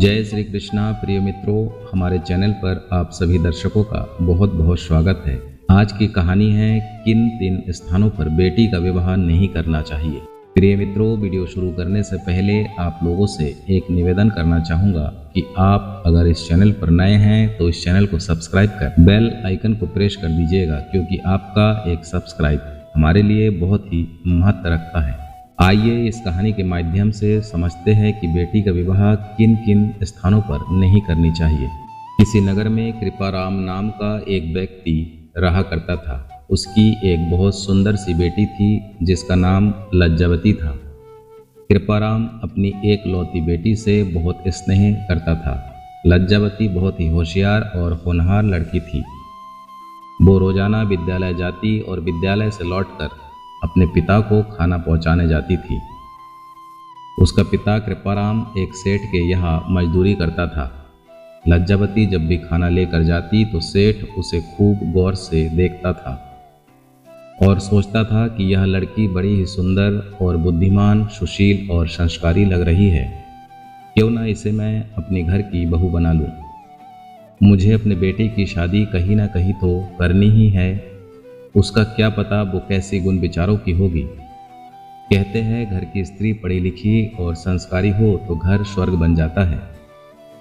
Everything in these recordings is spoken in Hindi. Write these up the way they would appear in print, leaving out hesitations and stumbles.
जय श्री कृष्णा। प्रिय मित्रों, हमारे चैनल पर आप सभी दर्शकों का बहुत बहुत स्वागत है। आज की कहानी है किन 3 स्थानों पर बेटी का विवाह नहीं करना चाहिए। प्रिय मित्रों, वीडियो शुरू करने से पहले आप लोगों से एक निवेदन करना चाहूँगा कि आप अगर इस चैनल पर नए हैं तो इस चैनल को सब्सक्राइब कर बेल आइकन को प्रेस कर दीजिएगा, क्योंकि आपका एक सब्सक्राइब हमारे लिए बहुत ही महत्व रखता है। आइए इस कहानी के माध्यम से समझते हैं कि बेटी का विवाह किन किन स्थानों पर नहीं करनी चाहिए। किसी नगर में कृपाराम नाम का एक व्यक्ति रहा करता था। उसकी एक बहुत सुंदर सी बेटी थी जिसका नाम लज्जावती था। कृपाराम अपनी एक लौती बेटी से बहुत स्नेह करता था। लज्जावती बहुत ही होशियार और होनहार लड़की थी। वो रोजाना विद्यालय जाती और विद्यालय से लौटकर अपने पिता को खाना पहुंचाने जाती थी। उसका पिता कृपाराम एक सेठ के यहाँ मजदूरी करता था। लज्जावती जब भी खाना लेकर जाती तो सेठ उसे खूब गौर से देखता था और सोचता था कि यह लड़की बड़ी ही सुंदर और बुद्धिमान, सुशील और संस्कारी लग रही है। क्यों ना इसे मैं अपने घर की बहू बना लूं। मुझे अपने बेटे की शादी कहीं ना कहीं तो करनी ही है। उसका क्या पता वो कैसी गुण विचारों की होगी। कहते हैं घर की स्त्री पढ़ी लिखी और संस्कारी हो तो घर स्वर्ग बन जाता है,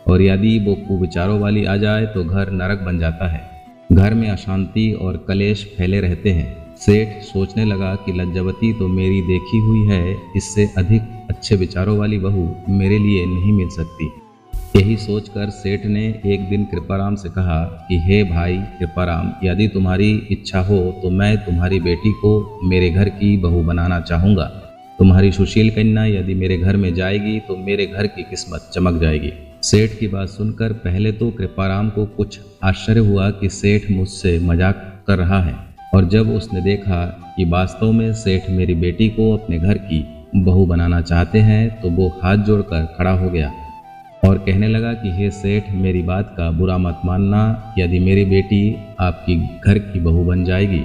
और यदि वो कुविचारों वाली आ जाए तो घर नरक बन जाता है। घर में अशांति और कलेश फैले रहते हैं। सेठ सोचने लगा कि लज्जावती तो मेरी देखी हुई है, इससे अधिक अच्छे विचारों वाली बहू मेरे लिए नहीं मिल सकती। यही सोचकर सेठ ने एक दिन कृपाराम से कहा कि हे भाई कृपाराम, यदि तुम्हारी इच्छा हो तो मैं तुम्हारी बेटी को मेरे घर की बहू बनाना चाहूँगा। तुम्हारी सुशील कन्या यदि मेरे घर में जाएगी तो मेरे घर की किस्मत चमक जाएगी। सेठ की बात सुनकर पहले तो कृपाराम को कुछ आश्चर्य हुआ कि सेठ मुझसे मजाक कर रहा है, और जब उसने देखा कि वास्तव में सेठ मेरी बेटी को अपने घर की बहू बनाना चाहते हैं तो वो हाथ जोड़कर खड़ा हो गया और कहने लगा कि हे सेठ, मेरी बात का बुरा मत मानना। यदि मेरी बेटी आपकी घर की बहू बन जाएगी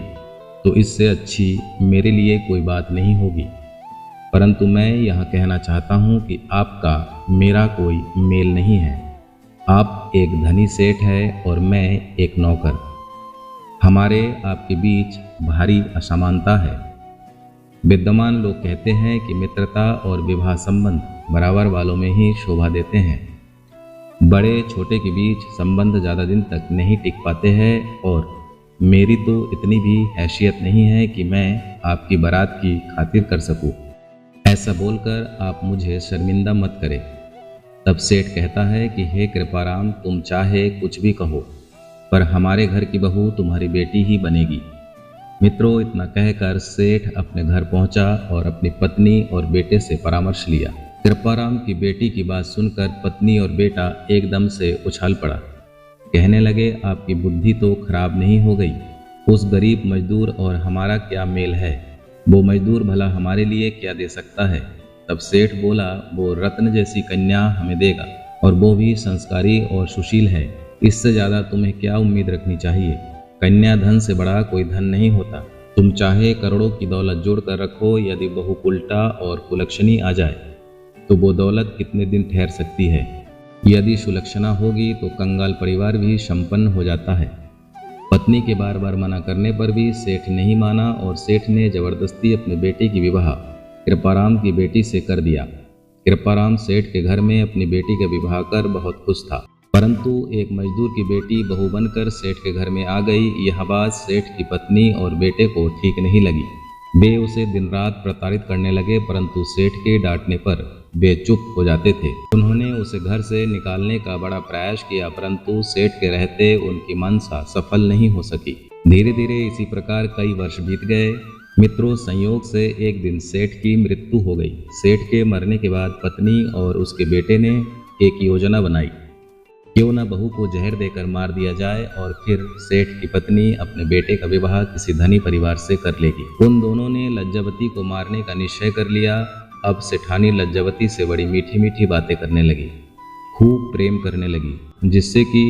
तो इससे अच्छी मेरे लिए कोई बात नहीं होगी, परंतु मैं यह कहना चाहता हूँ कि आपका मेरा कोई मेल नहीं है। आप एक धनी सेठ है और मैं एक नौकर। हमारे आपके बीच भारी असमानता है। विद्वान लोग कहते हैं कि मित्रता और विवाह संबंध बराबर वालों में ही शोभा देते हैं। बड़े छोटे के बीच संबंध ज़्यादा दिन तक नहीं टिक पाते हैं, और मेरी तो इतनी भी हैसियत नहीं है कि मैं आपकी बारात की खातिर कर सकूं। ऐसा बोलकर आप मुझे शर्मिंदा मत करें। तब सेठ कहता है कि हे कृपाराम, तुम चाहे कुछ भी कहो, पर हमारे घर की बहू तुम्हारी बेटी ही बनेगी। मित्रों, इतना कहकर सेठ अपने घर पहुंचा और अपनी पत्नी और बेटे से परामर्श लिया। कृपाराम की बेटी की बात सुनकर पत्नी और बेटा एकदम से उछाल पड़ा। कहने लगे, आपकी बुद्धि तो खराब नहीं हो गई। उस गरीब मजदूर और हमारा क्या मेल है? वो मजदूर भला हमारे लिए क्या दे सकता है? तब सेठ बोला, वो रत्न जैसी कन्या हमें देगा, और वो भी संस्कारी और सुशील है। इससे ज्यादा तुम्हें क्या उम्मीद रखनी चाहिए? कन्या धन से बड़ा कोई धन नहीं होता। तुम चाहे करोड़ों की दौलत जोड़ कर रखो, यदि बहु उल्टा और कुलक्षणी आ जाए तो वो दौलत कितने दिन ठहर सकती है। यदि सुलक्षणा होगी तो कंगाल परिवार भी संपन्न हो जाता है। पत्नी के बार बार मना करने पर भी सेठ नहीं माना, और सेठ ने जबरदस्ती अपने बेटे की विवाह कृपाराम की बेटी से कर दिया। कृपाराम सेठ के घर में अपनी बेटी का विवाह कर बहुत खुश था, परंतु एक मजदूर की बेटी बहू बनकर सेठ के घर में आ गई। यह बात सेठ की पत्नी और बेटे को ठीक नहीं लगी। वे उसे दिन रात प्रताड़ित करने लगे, परंतु सेठ के डांटने पर वे चुप हो जाते थे। उन्होंने उसे घर से निकालने का बड़ा प्रयास किया, परंतु सेठ के रहते उनकी मनसा सफल नहीं हो सकी। धीरे धीरे इसी प्रकार कई वर्ष बीत गए। मित्रों, संयोग से एक दिन सेठ की मृत्यु हो गई। सेठ के मरने के बाद पत्नी और उसके बेटे ने एक योजना बनाई। क्यों न बहू को जहर देकर मार दिया जाए और फिर सेठ की पत्नी अपने बेटे का विवाह किसी धनी परिवार से कर लेगी। उन दोनों ने लज्जावती को मारने का निश्चय कर लिया। अब सेठानी लज्जावती से बड़ी मीठी मीठी बातें करने लगी, खूब प्रेम करने लगी, जिससे कि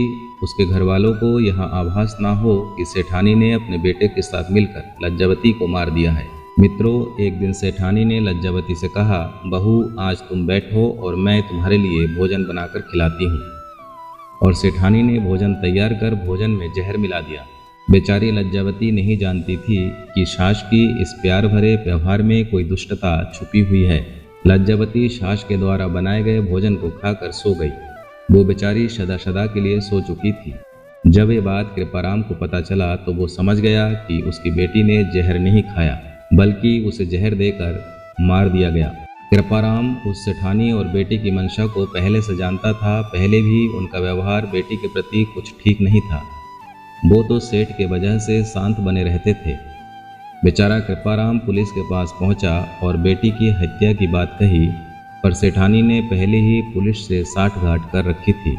उसके घर वालों को यह आभास ना हो कि सेठानी ने अपने बेटे के साथ मिलकर लज्जावती को मार दिया है। मित्रों, एक दिन सेठानी ने लज्जावती से कहा, बहू आज तुम बैठो और मैं तुम्हारे लिए भोजन बनाकर खिलाती हूँ। और सेठानी ने भोजन तैयार कर भोजन में जहर मिला दिया। बेचारी लज्जावती नहीं जानती थी कि सास की इस प्यार भरे व्यवहार में कोई दुष्टता छुपी हुई है। लज्जावती सास के द्वारा बनाए गए भोजन को खाकर सो गई। वो बेचारी सदा सदा के लिए सो चुकी थी। जब ये बात कृपाराम को पता चला तो वो समझ गया कि उसकी बेटी ने जहर नहीं खाया, बल्कि उसे जहर देकर मार दिया गया। कृपाराम उस सेठानी और बेटी की मंशा को पहले से जानता था। पहले भी उनका व्यवहार बेटी के प्रति कुछ ठीक नहीं था। वो तो सेठ के वजह से शांत बने रहते थे। बेचारा कृपाराम पुलिस के पास पहुंचा और बेटी की हत्या की बात कही, पर सेठानी ने पहले ही पुलिस से साठगांठ कर रखी थी,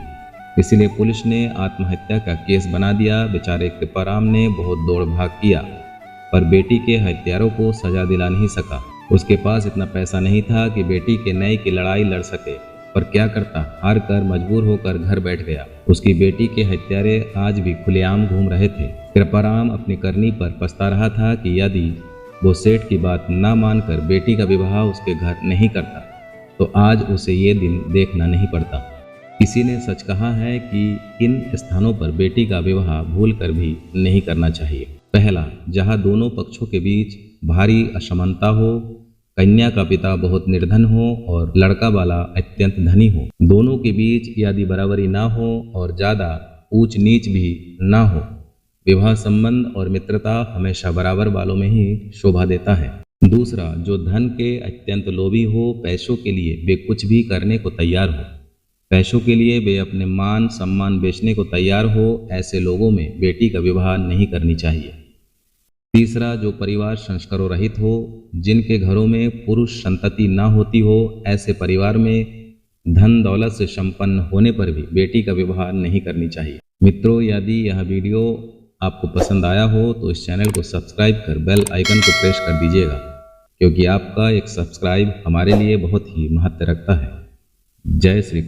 इसलिए पुलिस ने आत्महत्या का केस बना दिया। बेचारे कृपाराम ने बहुत दौड़ भाग किया, पर बेटी के हत्यारों को सजा दिला नहीं सका। उसके पास इतना पैसा नहीं था कि बेटी के न्याय की लड़ाई लड़ सके, पर क्या करता, हार कर मजबूर होकर घर बैठ गया। उसकी बेटी के हत्यारे आज भी खुलेआम घूम रहे थे। कृपाराम अपनी करनी पर पछता रहा था कि यदि वो सेठ की बात ना मानकर बेटी का विवाह उसके घर नहीं करता तो आज उसे ये दिन देखना नहीं पड़ता। किसी ने सच कहा है कि इन स्थानों पर बेटी का विवाह भूल कर भी नहीं करना चाहिए। पहला, जहाँ दोनों पक्षों के बीच भारी असमानता हो, कन्या का पिता बहुत निर्धन हो और लड़का वाला अत्यंत धनी हो, दोनों के बीच यदि बराबरी ना हो और ज़्यादा ऊंच नीच भी ना हो, विवाह संबंध और मित्रता हमेशा बराबर वालों में ही शोभा देता है। दूसरा, जो धन के अत्यंत लोभी हो, पैसों के लिए वे कुछ भी करने को तैयार हो, पैसों के लिए वे अपने मान सम्मान बेचने को तैयार हो, ऐसे लोगों में बेटी का विवाह नहीं करनी चाहिए। तीसरा, जो परिवार संस्कारों रहित हो, जिनके घरों में पुरुष संतति ना होती हो, ऐसे परिवार में धन दौलत से संपन्न होने पर भी बेटी का विवाह नहीं करनी चाहिए। मित्रों, यदि यह वीडियो आपको पसंद आया हो तो इस चैनल को सब्सक्राइब कर बेल आइकन को प्रेस कर दीजिएगा, क्योंकि आपका एक सब्सक्राइब हमारे लिए बहुत ही महत्व रखता है। जय श्री कृष्ण।